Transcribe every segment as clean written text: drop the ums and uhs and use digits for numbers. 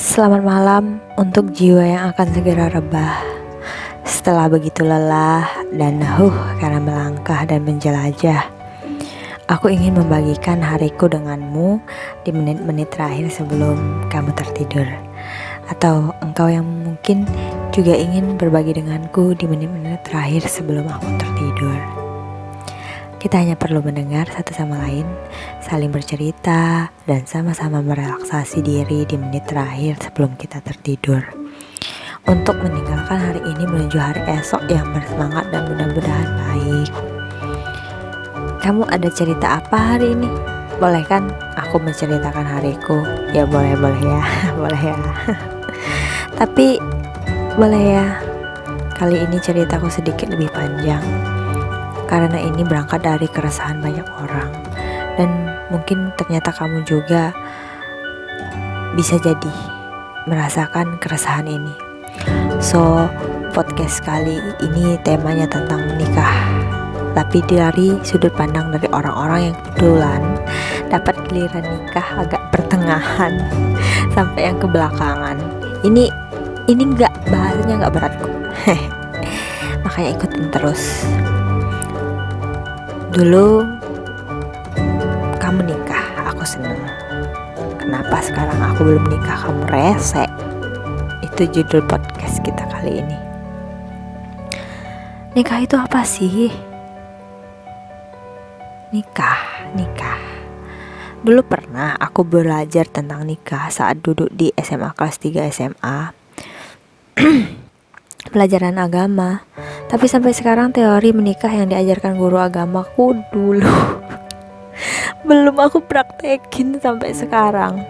Selamat malam untuk jiwa yang akan segera rebah setelah begitu lelah dan karena melangkah dan menjelajah. Aku ingin membagikan hariku denganmu di menit-menit terakhir sebelum kamu tertidur. Atau engkau yang mungkin juga ingin berbagi denganku di menit-menit terakhir sebelum aku tertidur. Kita hanya perlu mendengar satu sama lain, saling bercerita, dan sama-sama merelaksasi diri di menit terakhir sebelum kita tertidur. Untuk meninggalkan hari ini menuju hari esok yang bersemangat dan mudah-mudahan baik. Kamu ada cerita apa hari ini? Boleh kan aku menceritakan hariku? Ya boleh ya, boleh ya. Tapi boleh ya, kali ini ceritaku sedikit lebih panjang. Karena ini berangkat dari keresahan banyak orang. Dan mungkin ternyata kamu juga bisa jadi merasakan keresahan ini. So, podcast kali ini temanya tentang menikah, tapi dari sudut pandang dari orang-orang yang kebetulan dapat giliran nikah agak pertengahan sampai yang kebelakangan. Ini bahasanya nggak berat kok. Makanya ikutin terus. Dulu kamu nikah, aku seneng. Kenapa sekarang aku belum nikah, kamu rese? Itu judul podcast kita kali ini. Nikah itu apa sih? Nikah. Dulu pernah aku belajar tentang nikah saat duduk di SMA kelas 3 SMA. Pelajaran agama. Tapi sampai sekarang teori menikah yang diajarkan guru agamaku dulu belum aku praktekin sampai sekarang.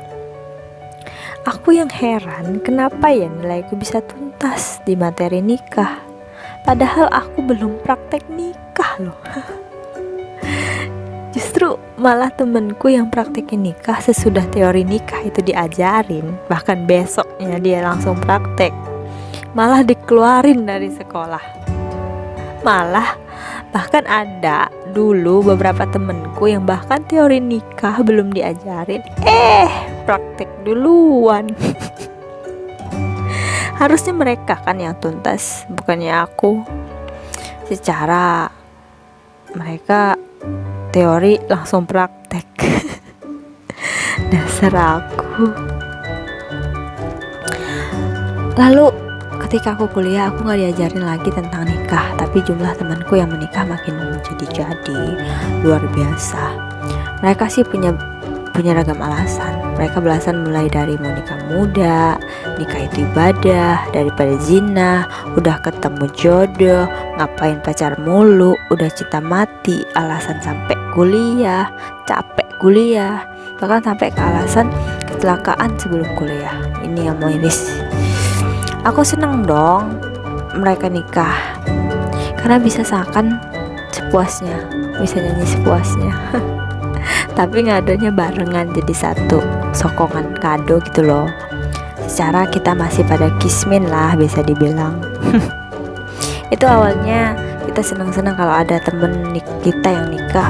Aku yang heran kenapa ya nilaiku bisa tuntas di materi nikah, padahal aku belum praktek nikah loh. Justru malah temenku yang praktekin nikah sesudah teori nikah itu diajarin, bahkan besoknya dia langsung praktek, malah dikeluarin dari sekolah. Malah bahkan ada dulu beberapa temenku yang bahkan teori nikah belum diajarin, praktek duluan. Harusnya mereka kan yang tuntas, bukannya aku. Secara mereka teori langsung praktek. Dasar aku. Lalu ketika aku kuliah, aku gak diajarin lagi tentang nikah, tapi jumlah temanku yang menikah makin menjadi luar biasa. Mereka sih punya ragam alasan. Mereka belasan mulai dari mau nikah muda, nikah itu ibadah, daripada zina, udah ketemu jodoh, ngapain pacar mulu, udah cinta mati, alasan sampai kuliah, capek kuliah, bahkan sampai ke alasan kecelakaan sebelum kuliah. Ini yang mau iris. Aku seneng dong mereka nikah, karena bisa seakan sepuasnya, bisa nyanyi sepuasnya. Tapi ngadonya barengan jadi satu, sokongan kado gitu loh. Secara kita masih pada kismin lah bisa dibilang. Itu awalnya kita seneng-seneng kalau ada temen kita yang nikah.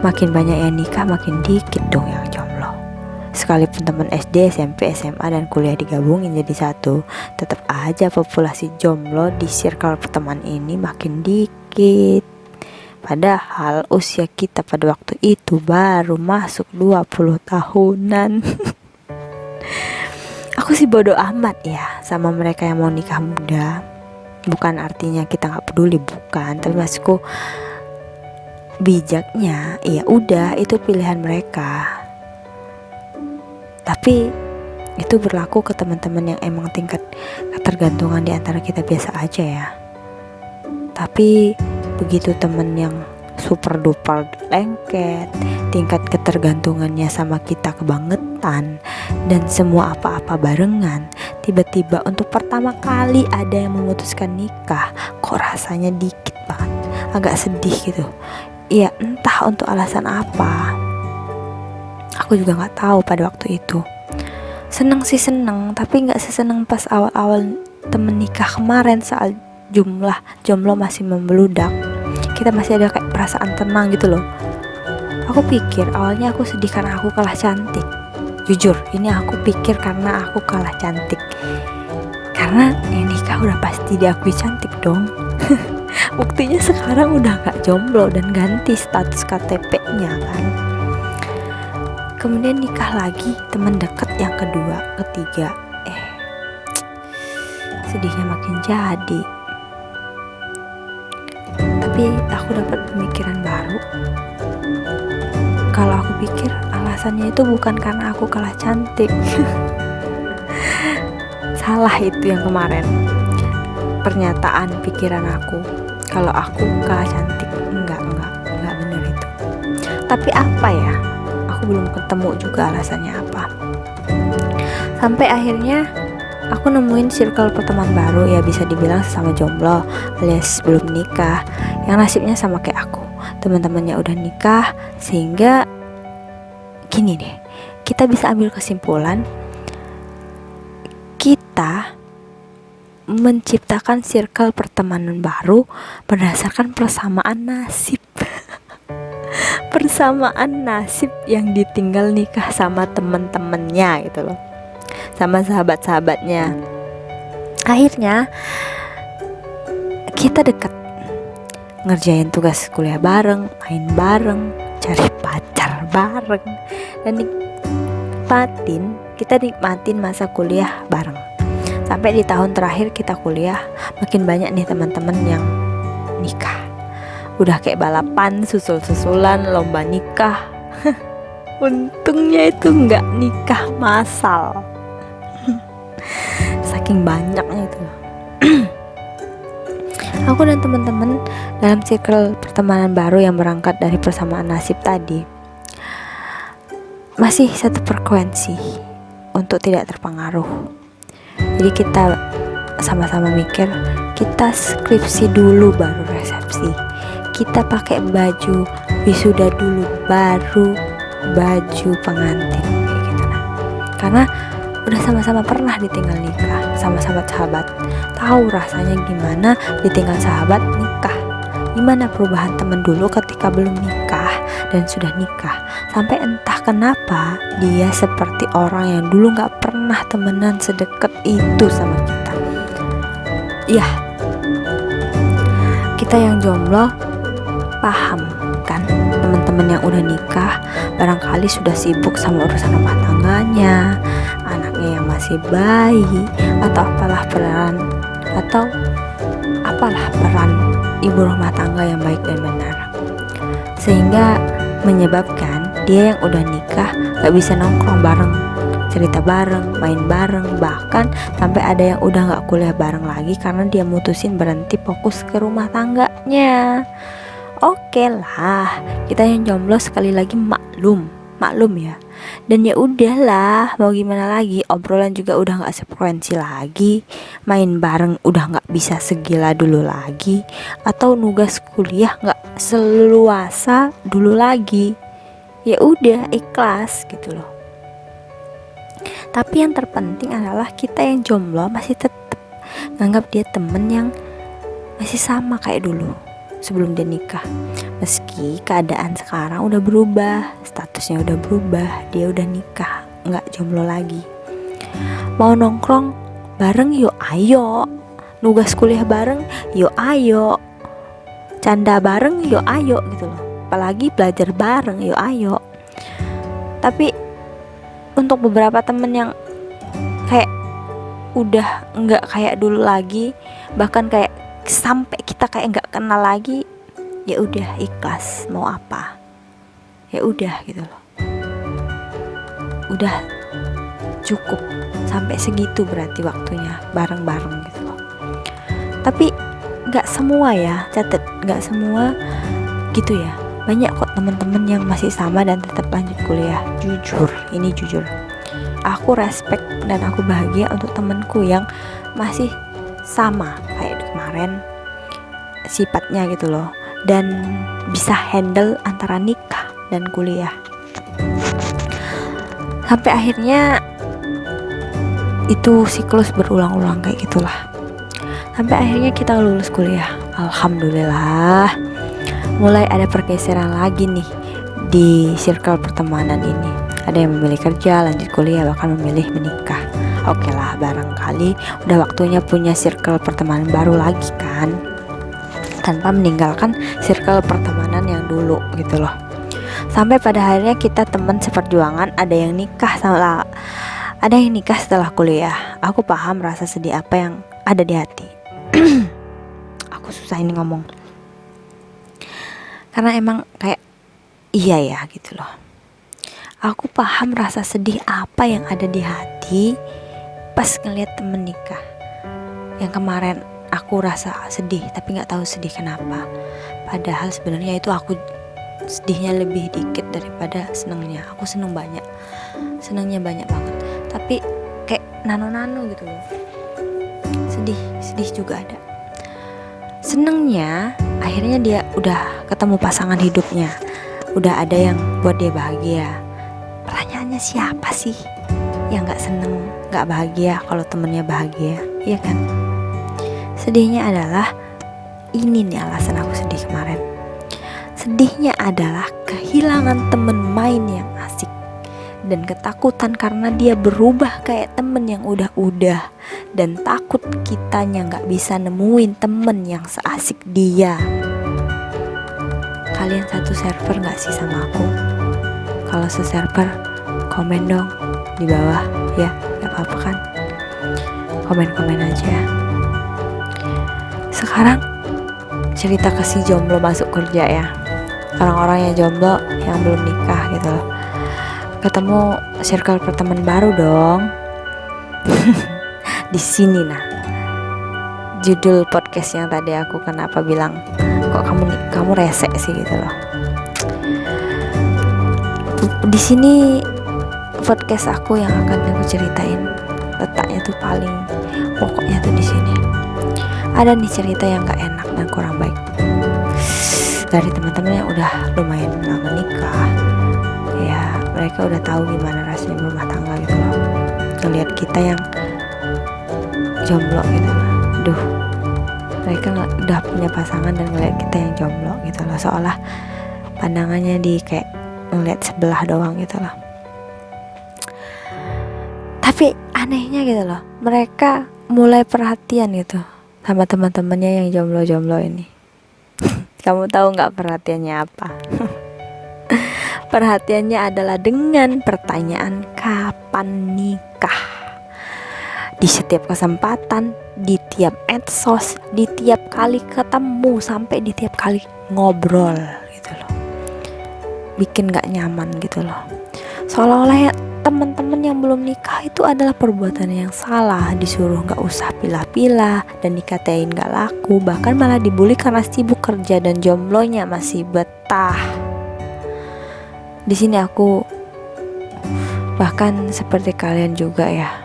Makin banyak yang nikah makin dikit dong yang jomblo. Sekalipun teman SD, SMP, SMA, dan kuliah digabungin jadi satu, tetap aja populasi jomblo di circle pertemanan ini makin dikit. Padahal usia kita pada waktu itu baru masuk 20 tahunan. Aku sih bodo amat ya sama mereka yang mau nikah muda. Bukan artinya kita gak peduli, bukan. Tapi maksudku bijaknya, ya udah itu pilihan mereka. Tapi itu berlaku ke teman-teman yang emang tingkat ketergantungan di antara kita biasa aja ya. Tapi begitu temen yang super duper lengket, tingkat ketergantungannya sama kita kebangetan, dan semua apa-apa barengan, tiba-tiba untuk pertama kali ada yang memutuskan nikah, kok rasanya dikit banget, agak sedih gitu. Ya entah untuk alasan apa, aku juga gak tahu pada waktu itu. Seneng sih seneng, tapi gak seseneng pas awal-awal temen nikah kemarin saat jumlah jomblo masih membeludak. Kita masih ada kayak perasaan tenang gitu loh. Aku pikir awalnya aku sedih karena aku kalah cantik. Jujur, ini aku pikir karena aku kalah cantik. Karena yang nikah udah pasti diakui cantik dong. Buktinya sekarang udah gak jomblo dan ganti status KTP-nya kan. Kemudian nikah lagi teman dekat yang kedua, ketiga. Sedihnya makin jadi. Tapi aku dapat pemikiran baru. Kalau aku pikir alasannya itu bukan karena aku kalah cantik. Salah itu yang kemarin. Pernyataan pikiran aku kalau aku kalah cantik. Enggak bener itu. Tapi apa ya? Aku belum ketemu juga alasannya apa. Sampai akhirnya aku nemuin circle pertemanan baru, ya bisa dibilang sesama jomblo alias belum nikah, yang nasibnya sama kayak aku. Teman-temannya udah nikah, sehingga gini deh, kita bisa ambil kesimpulan kita menciptakan circle pertemanan baru berdasarkan persamaan nasib. Persamaan nasib yang ditinggal nikah sama temen-temennya gitu loh, sama sahabat-sahabatnya. Akhirnya kita deket, ngerjain tugas kuliah bareng, main bareng, cari pacar bareng, dan kita nikmatin masa kuliah bareng. Sampai di tahun terakhir kita kuliah, makin banyak nih teman-teman yang nikah. Udah kayak balapan, susul-susulan, lomba nikah. Untungnya itu nggak nikah massal. Saking banyaknya itu. Aku dan teman-teman dalam circle pertemanan baru yang berangkat dari persamaan nasib tadi masih satu frekuensi untuk tidak terpengaruh. Jadi kita sama-sama mikir, kita skripsi dulu baru resepsi. Kita pakai baju wisuda dulu baru baju pengantin kayak gitu. Karena udah sama-sama pernah ditinggal nikah sama sahabat-sahabat, tahu rasanya gimana ditinggal sahabat nikah, gimana perubahan temen dulu ketika belum nikah dan sudah nikah. Sampai entah kenapa dia seperti orang yang dulu gak pernah temenan sedekat itu sama kita. Ya, kita yang jomblo paham kan, teman-teman yang udah nikah barangkali sudah sibuk sama urusan rumah tangganya, anaknya yang masih bayi, atau apalah peran ibu rumah tangga yang baik dan benar, sehingga menyebabkan dia yang udah nikah gak bisa nongkrong bareng, cerita bareng, main bareng, bahkan sampai ada yang udah gak kuliah bareng lagi karena dia mutusin berhenti fokus ke rumah tangganya. Oke lah, kita yang jomblo sekali lagi maklum ya. Dan ya udahlah, mau gimana lagi, obrolan juga udah gak sefrekuensi lagi, main bareng udah gak bisa segila dulu lagi, atau nugas kuliah gak seluasa dulu lagi. Ya udah, ikhlas gitu loh. Tapi yang terpenting adalah kita yang jomblo masih tetap nganggap dia temen yang masih sama kayak dulu sebelum dia nikah. Meski keadaan sekarang udah berubah, statusnya udah berubah, dia udah nikah, nggak jomblo lagi. Mau nongkrong bareng yuk ayo, nugas kuliah bareng yuk ayo, canda bareng yuk ayo gitu loh. Apalagi belajar bareng yuk ayo. Tapi untuk beberapa temen yang kayak udah nggak kayak dulu lagi, bahkan kayak sampai kita kayak nggak kenal lagi, ya udah ikhlas, mau apa ya udah gitu loh, udah cukup sampai segitu berarti waktunya bareng-bareng gitu loh. Tapi nggak semua ya, catat, nggak semua gitu ya. Banyak kok teman-teman yang masih sama dan tetap lanjut kuliah. Jujur, ini jujur, aku respect dan aku bahagia untuk temanku yang masih sama kayak kemarin sifatnya gitu loh, dan bisa handle antara nikah dan kuliah. Sampai akhirnya itu siklus berulang-ulang kayak gitulah. Sampai akhirnya kita lulus kuliah. Alhamdulillah, mulai ada pergeseran lagi nih di circle pertemanan ini. Ada yang memilih kerja, lanjut kuliah, bahkan memilih menikah. Oke lah, barangkali udah waktunya punya circle pertemanan baru lagi kan, tanpa meninggalkan circle pertemanan yang dulu gitu loh. Sampai pada akhirnya kita teman seperjuangan, ada yang nikah setelah kuliah. Aku paham rasa sedih apa yang ada di hati. Aku susah ini ngomong, karena emang kayak iya ya gitu loh. Aku paham rasa sedih apa yang ada di hati pas ngeliat temen nikah. Yang kemarin aku rasa sedih, tapi gak tahu sedih kenapa. Padahal sebenarnya itu aku sedihnya lebih dikit daripada senengnya. Aku senengnya banyak banget, tapi kayak nano-nano gitu loh. Sedih juga ada. Senengnya akhirnya dia udah ketemu pasangan hidupnya, udah ada yang buat dia bahagia. Pertanyaannya, siapa sih yang gak seneng, gak bahagia kalau temennya bahagia, iya kan? Sedihnya adalah, ini nih alasan aku sedih kemarin. Sedihnya adalah kehilangan temen main yang asik, dan ketakutan karena dia berubah kayak temen yang udah-udah, dan takut kitanya gak bisa nemuin temen yang seasik dia. Kalian satu server gak sih sama aku? Kalau se-server, komen dong di bawah ya, gak apa-apa kan? Komen-komen aja. Sekarang cerita ke si jomblo masuk kerja ya, orang-orang yang jomblo yang belum nikah gitu loh. Ketemu circle pertemanan baru dong. Di sini nah, judul podcast yang tadi aku kenapa bilang kok kamu rese sih gitu loh. Di sini podcast aku yang akan aku ceritain, letaknya tuh paling pokoknya tuh di sini. Ada nih cerita yang gak enak dan kurang baik dari teman-teman yang udah lumayan lama nikah. Ya mereka udah tahu gimana rasanya berumah tangga gitu loh. Ngeliat kita yang jomblo gitu loh, aduh, mereka udah punya pasangan dan ngeliat kita yang jomblo gitu loh, seolah pandangannya di kayak ngeliat sebelah doang gitu loh. Tapi anehnya gitu loh, mereka mulai perhatian gitu sama teman-temannya yang jomblo-jomblo ini. Kamu tahu nggak perhatiannya apa? Perhatiannya adalah dengan pertanyaan kapan nikah. Di setiap kesempatan, di tiap medsos, di tiap kali ketemu, sampai di tiap kali ngobrol gitu loh. Bikin gak nyaman gitu loh. Seolah-olah ya, teman-teman yang belum nikah itu adalah perbuatan yang salah, disuruh gak usah pilah-pilah dan dikatain gak laku, bahkan malah dibully karena sibuk kerja dan jomblonya masih betah. Di sini aku bahkan seperti kalian juga ya,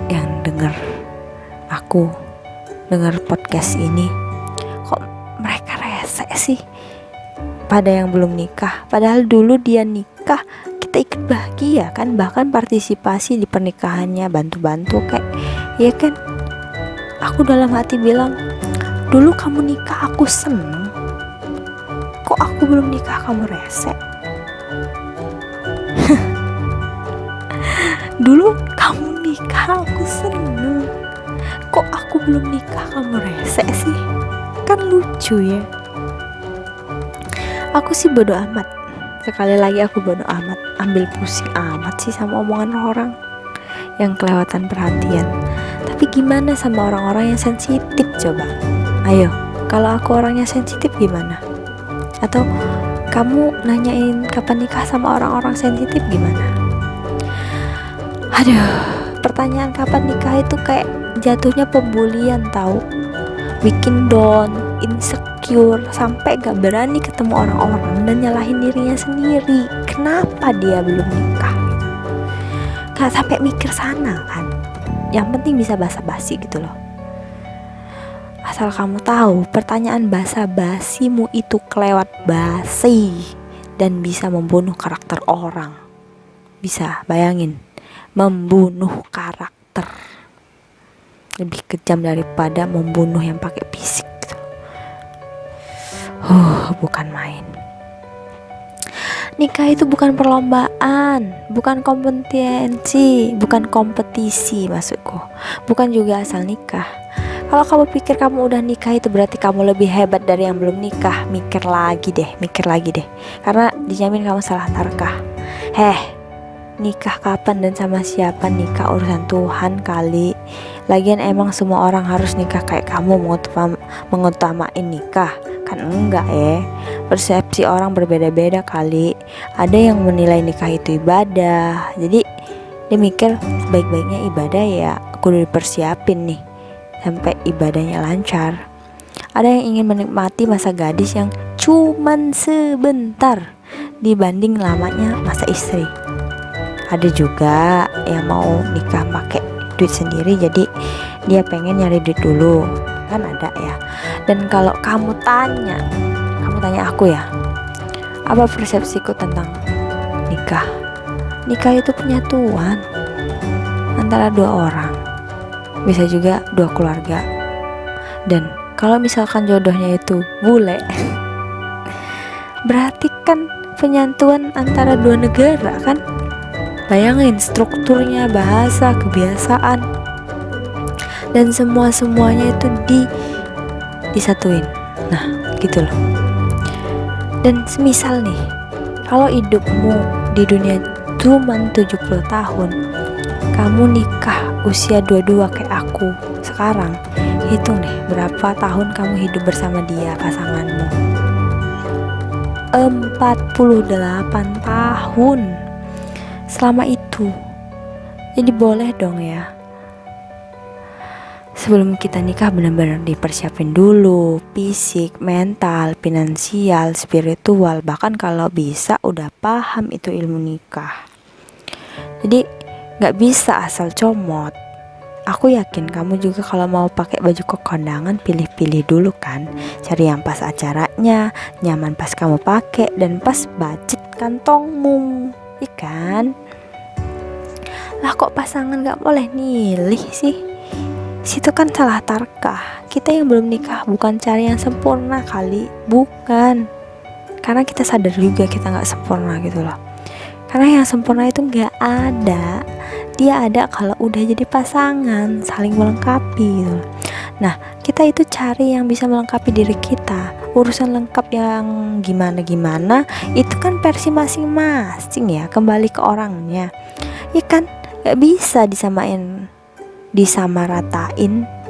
yang dengar podcast ini, kok mereka rese sih pada yang belum nikah. Padahal dulu dia nikah, kita ikut bahagia kan, bahkan partisipasi di pernikahannya, bantu-bantu kayak, ya kan? Aku dalam hati bilang, dulu kamu nikah aku seneng, kok aku belum nikah kamu rese? Dulu kamu nikah aku seneng, kok aku belum nikah kamu rese sih? Kan lucu ya. Aku sih bodo amat. Sekali lagi aku bodo amat. Ambil pusing amat sih sama omongan orang yang kelewatan perhatian. Tapi gimana sama orang-orang yang sensitif coba? Ayo, kalau aku orangnya sensitif gimana? Atau kamu nanyain kapan nikah sama orang-orang sensitif gimana? Aduh, pertanyaan kapan nikah itu kayak jatuhnya pembulian tahu. Bikin down, insecure, sampai gak berani ketemu orang-orang dan nyalahin dirinya sendiri. Kenapa dia belum nikah gitu? Gak sampai mikir sana kan. Yang penting bisa basa-basi gitu loh. Asal kamu tahu, pertanyaan basa-basimu itu kelewat basi dan bisa membunuh karakter orang. Bisa, bayangin, membunuh karakter lebih kejam daripada membunuh yang pakai fisik gitu. Bukan main. Nikah itu bukan perlombaan, bukan kompetisi maksudku. Bukan juga asal nikah. Kalau kamu pikir kamu udah nikah itu berarti kamu lebih hebat dari yang belum nikah, mikir lagi deh. Karena dijamin kamu salah tarkah. Nikah kapan dan sama siapa nikah urusan Tuhan kali. Lagian emang semua orang harus nikah kayak kamu mengutamain nikah? Kan enggak ya. Persepsi orang berbeda-beda kali. Ada yang menilai nikah itu ibadah. Jadi dia mikir sebaik-baiknya ibadah ya kudu dipersiapin nih sampai ibadahnya lancar. Ada yang ingin menikmati masa gadis yang cuman sebentar dibanding lamanya masa istri. Ada juga yang mau nikah pakai duit sendiri, jadi dia pengen nyari duit dulu, kan ada ya. Dan kalau kamu tanya aku ya, apa persepsiku tentang nikah? Nikah itu penyatuan antara dua orang, bisa juga dua keluarga. Dan kalau misalkan jodohnya itu bule, berarti kan penyatuan antara dua negara kan. Bayangin strukturnya, bahasa, kebiasaan, dan semuanya itu disatuin. Nah, gitu loh. Dan semisal nih, kalau hidupmu di dunia cuma 70 tahun, kamu nikah usia 22 kayak aku sekarang, hitung nih berapa tahun kamu hidup bersama dia, pasanganmu. 48 tahun. Selama itu, jadi boleh dong ya, sebelum kita nikah benar-benar dipersiapin dulu, fisik, mental, finansial, spiritual, bahkan kalau bisa udah paham itu ilmu nikah. Jadi gak bisa asal comot. Aku yakin kamu juga kalau mau pakai baju ke kondangan pilih-pilih dulu kan, cari yang pas acaranya, nyaman pas kamu pakai, dan pas budget kantongmu. Ikan lah, kok pasangan gak boleh milih sih? Situ kan salah tarkah. Kita yang belum nikah bukan cari yang sempurna kali, bukan. Karena kita sadar juga kita gak sempurna gitu loh. Karena yang sempurna itu gak ada. Dia ada kalau udah jadi pasangan, saling melengkapi gitu loh. Nah, kita itu cari yang bisa melengkapi diri kita. Urusan lengkap yang gimana itu kan versi masing-masing ya, kembali ke orangnya. Ya kan, gak bisa disamaratain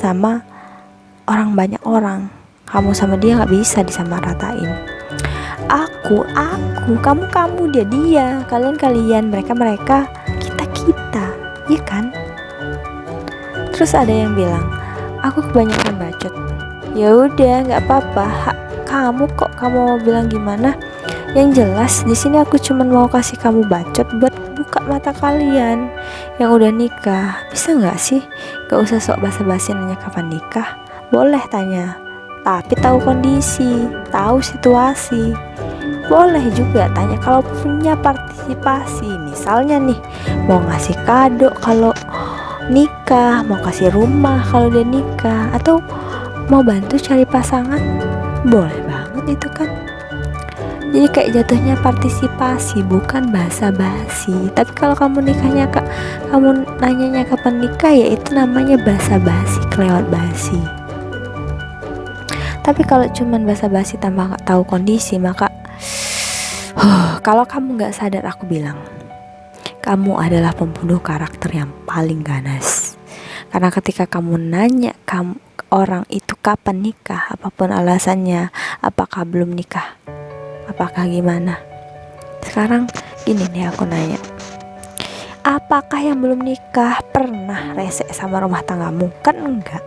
sama banyak orang. Kamu sama dia gak bisa disamaratain. Aku, kamu, dia, kalian, mereka, kita, ya kan? Terus ada yang bilang, aku kebanyakan bacot. Ya udah, nggak apa-apa. Hak kamu kok. Kamu mau bilang gimana? Yang jelas di sini aku cuma mau kasih kamu bacot buat buka mata kalian yang udah nikah. Bisa nggak sih? Gak usah sok basa-basi nanya kapan nikah. Boleh tanya, tapi tahu kondisi, tahu situasi. Boleh juga tanya kalau punya partisipasi. Misalnya nih, mau ngasih kado kalau nikah, mau kasih rumah kalau udah nikah, atau mau bantu cari pasangan, boleh banget itu kan. Jadi kayak jatuhnya partisipasi, bukan basa-basi. Tapi kalau kamu nanyanya kapan nikah, ya itu namanya basa-basi, kelewat basi. Tapi kalau cuman basa-basi tanpa tahu kondisi, maka kalau kamu gak sadar, aku bilang kamu adalah pembunuh karakter yang paling ganas. Karena ketika kamu nanya orang itu kapan nikah, apapun alasannya, apakah belum nikah, apakah gimana, sekarang gini nih aku nanya, apakah yang belum nikah pernah rese sama rumah tanggamu? Kan enggak.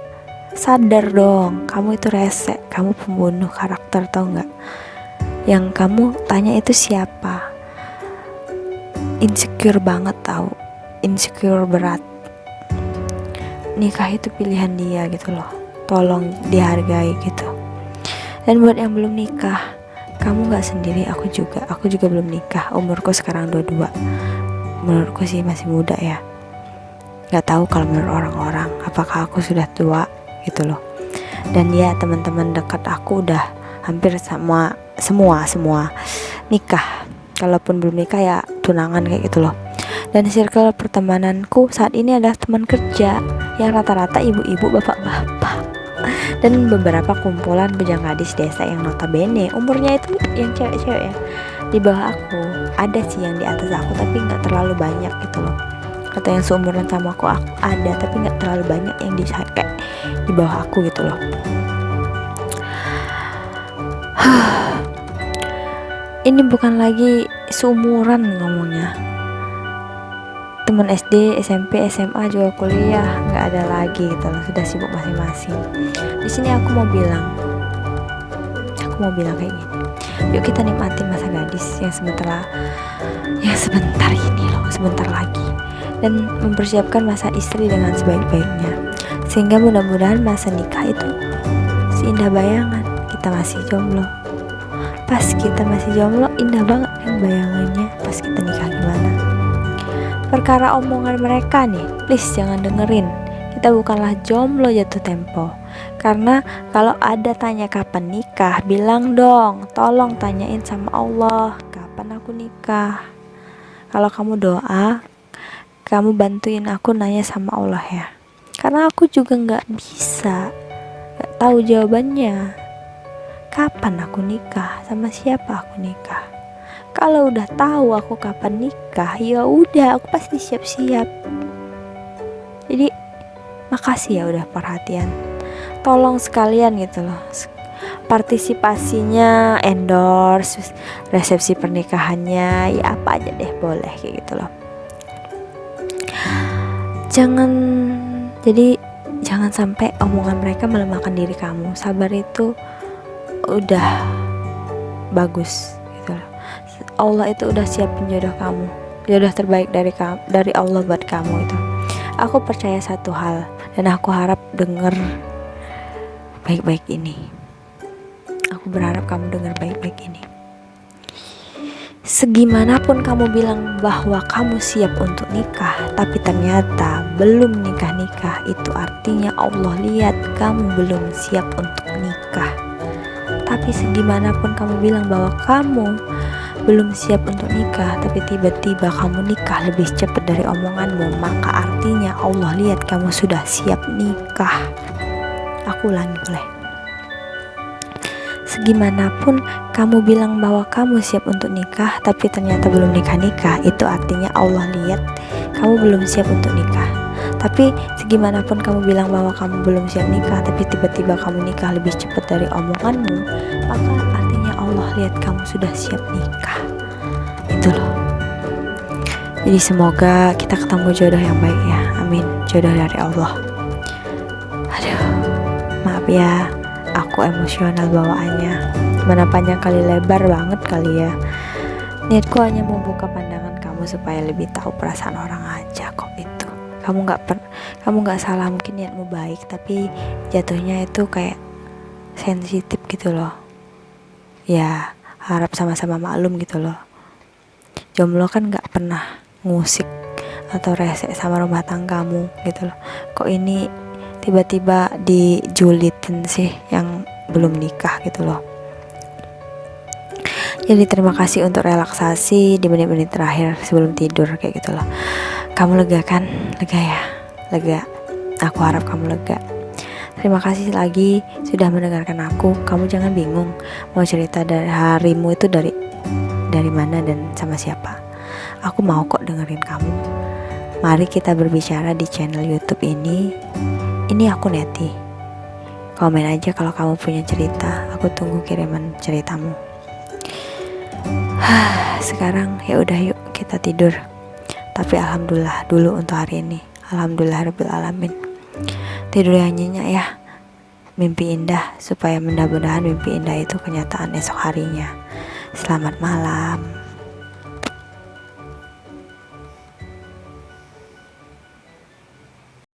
Sadar dong, kamu itu rese, kamu pembunuh karakter, tau enggak? Yang kamu tanya itu siapa? Insecure banget tau, insecure berat. Nikah itu pilihan dia gitu loh, tolong dihargai gitu. Dan buat yang belum nikah, kamu gak sendiri, aku juga belum nikah. Umurku sekarang 22. Menurutku sih masih muda ya. Gak tahu kalau menurut orang-orang apakah aku sudah tua gitu loh. Dan ya teman-teman dekat aku udah hampir semua nikah. kalaupun belum nikah ya tunangan kayak gitu loh. Dan circle pertemananku saat ini adalah teman kerja yang rata-rata ibu-ibu, bapak-bapak, dan beberapa kumpulan bujang gadis desa yang notabene umurnya itu yang cewek-cewek ya di bawah aku. Ada sih yang di atas aku tapi nggak terlalu banyak gitu loh. Atau yang seumuran sama aku ada tapi nggak terlalu banyak yang kayak di bawah aku gitu loh. Ini bukan lagi seumuran ngomongnya, teman SD, SMP, SMA juga kuliah nggak ada lagi gitu loh, sudah sibuk masing-masing. Di sini aku mau bilang kayak gini, yuk kita nikmatin masa gadis yang sebentar ini loh, sebentar lagi, dan mempersiapkan masa istri dengan sebaik-baiknya, sehingga mudah-mudahan masa nikah itu seindah bayangan kita masih jomblo. Pas kita masih jomblo indah banget kan bayangannya, pas kita nikah gimana. Perkara omongan mereka nih, please jangan dengerin. Kita bukanlah jomblo jatuh tempo. Karena kalau ada tanya kapan nikah, bilang dong, tolong tanyain sama Allah, kapan aku nikah. Kalau kamu doa, kamu bantuin aku nanya sama Allah ya. Karena aku juga gak tahu jawabannya. Kapan aku nikah, sama siapa aku nikah. Kalau udah tahu aku kapan nikah, ya udah aku pasti siap-siap. Jadi makasih ya udah perhatian. Tolong sekalian gitu loh, partisipasinya, endorse, resepsi pernikahannya, ya apa aja deh boleh kayak gitu loh. Jangan sampai omongan mereka melemahkan diri kamu. Sabar itu udah bagus gitu loh. Allah itu udah siapin jodoh kamu, jodoh terbaik dari Allah buat kamu itu. Aku percaya satu hal, dan aku harap denger baik-baik ini. Aku berharap kamu dengar baik-baik ini. Segimanapun kamu bilang bahwa kamu siap untuk nikah, tapi ternyata belum nikah-nikah, itu artinya Allah lihat kamu belum siap untuk nikah. Tapi segimanapun kamu bilang bahwa kamu belum siap untuk nikah, tapi tiba-tiba kamu nikah lebih cepat dari omonganmu, maka artinya Allah lihat kamu sudah siap nikah. Aku ulangi boleh. Segimanapun kamu bilang bahwa kamu siap untuk nikah, tapi ternyata belum nikah-nikah, itu artinya Allah lihat kamu belum siap untuk nikah. Tapi segimanapun kamu bilang bahwa kamu belum siap nikah, tapi tiba-tiba kamu nikah lebih cepat dari omonganmu, maka artinya Allah lihat kamu sudah siap nikah. Itu loh. Jadi semoga kita ketemu jodoh yang baik ya. Amin. Jodoh dari Allah. Aduh, maaf ya, aku emosional bawaannya. Mana panjang kali lebar banget kali ya. Niatku hanya membuka pandangan kamu supaya lebih tahu perasaan orang aja kok itu. Kamu nggak salah, mungkin niatmu baik, tapi jatuhnya itu kayak sensitif gitu loh. Ya, harap sama-sama maklum gitu loh. Jomblo kan nggak pernah ngusik atau rese sama rumah tanggamu gitu loh. Kok ini tiba-tiba dijulitin sih yang belum nikah gitu loh. Jadi terima kasih untuk relaksasi di menit-menit terakhir sebelum tidur kayak gitu loh. Kamu lega kan? Lega ya? Lega. Aku harap kamu lega. Terima kasih lagi sudah mendengarkan aku. Kamu jangan bingung mau cerita dari harimu itu dari mana dan sama siapa. Aku mau kok dengerin kamu. Mari kita berbicara di channel YouTube ini. Ini aku Neti. Komen aja kalau kamu punya cerita. Aku tunggu kiriman ceritamu. Sekarang ya udah yuk kita tidur. Tapi alhamdulillah dulu untuk hari ini. Alhamdulillahirabbil alamin. Tidur yang nyenyak ya. Mimpi indah, supaya mudah-mudahan mimpi indah itu kenyataan esok harinya. Selamat malam.